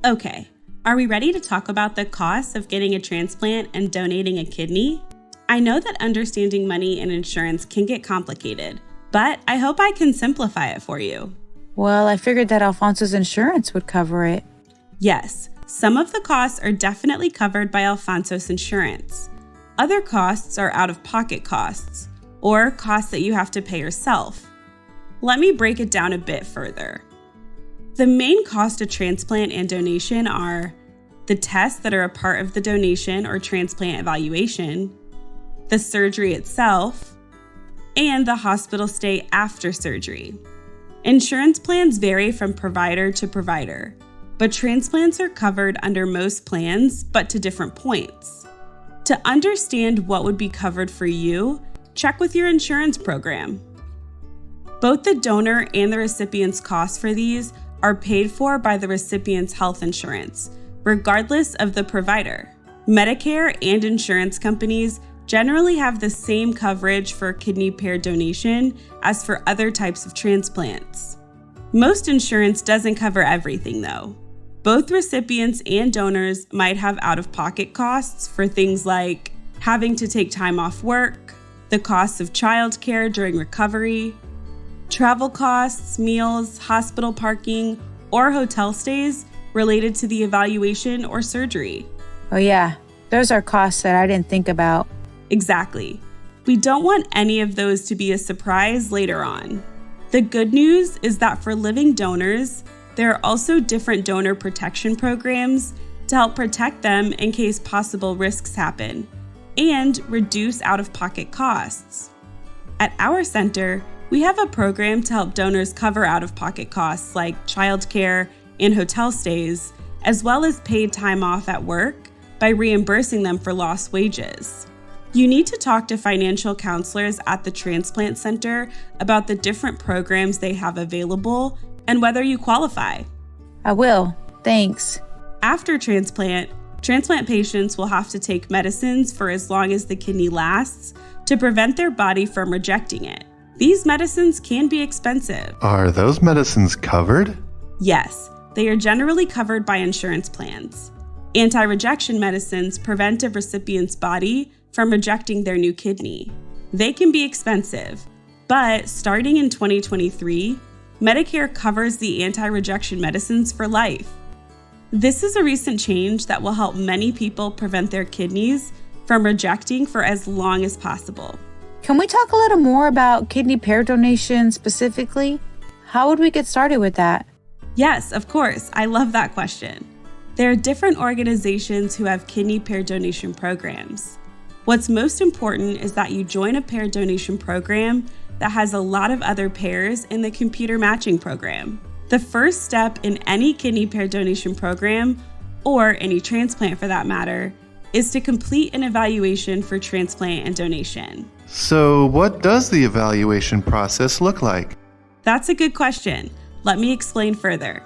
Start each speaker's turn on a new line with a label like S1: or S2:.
S1: Okay, are we ready to talk about the costs of getting a transplant and donating a kidney? I know that understanding money and insurance can get complicated, but I hope I can simplify it for you.
S2: Well, I figured that Alfonso's insurance would cover it.
S1: Yes, some of the costs are definitely covered by Alfonso's insurance. Other costs are out-of-pocket costs, or costs that you have to pay yourself. Let me break it down a bit further. The main cost of transplant and donation are the tests that are a part of the donation or transplant evaluation, the surgery itself, and the hospital stay after surgery. Insurance plans vary from provider to provider, but transplants are covered under most plans, but to different points. To understand what would be covered for you, check with your insurance program. Both the donor and the recipient's costs for these are paid for by the recipient's health insurance, regardless of the provider. Medicare and insurance companies generally have the same coverage for kidney pair donation as for other types of transplants. Most insurance doesn't cover everything though. Both recipients and donors might have out-of-pocket costs for things like having to take time off work, the costs of childcare during recovery, travel costs, meals, hospital parking, or hotel stays related to the evaluation or surgery.
S2: Oh yeah, those are costs that I didn't think about.
S1: Exactly. We don't want any of those to be a surprise later on. The good news is that for living donors, there are also different donor protection programs to help protect them in case possible risks happen and reduce out-of-pocket costs. At our center, we have a program to help donors cover out-of-pocket costs like childcare and hotel stays, as well as paid time off at work by reimbursing them for lost wages. You need to talk to financial counselors at the Transplant Center about the different programs they have available and whether you qualify.
S2: I will. Thanks.
S1: After transplant patients will have to take medicines for as long as the kidney lasts to prevent their body from rejecting it. These medicines can be expensive.
S3: Are those medicines covered?
S1: Yes, they are generally covered by insurance plans. Anti-rejection medicines prevent a recipient's body from rejecting their new kidney. They can be expensive, but starting in 2023, Medicare covers the anti-rejection medicines for life. This is a recent change that will help many people prevent their kidneys from rejecting for as long as possible.
S2: Can we talk a little more about kidney pair donation specifically? How would we get started with that?
S1: Yes, of course. I love that question. There are different organizations who have kidney pair donation programs. What's most important is that you join a pair donation program that has a lot of other pairs in the computer matching program. The first step in any kidney pair donation program, or any transplant for that matter, is to complete an evaluation for transplant and donation.
S3: So what does the evaluation process look like?
S1: That's a good question. Let me explain further.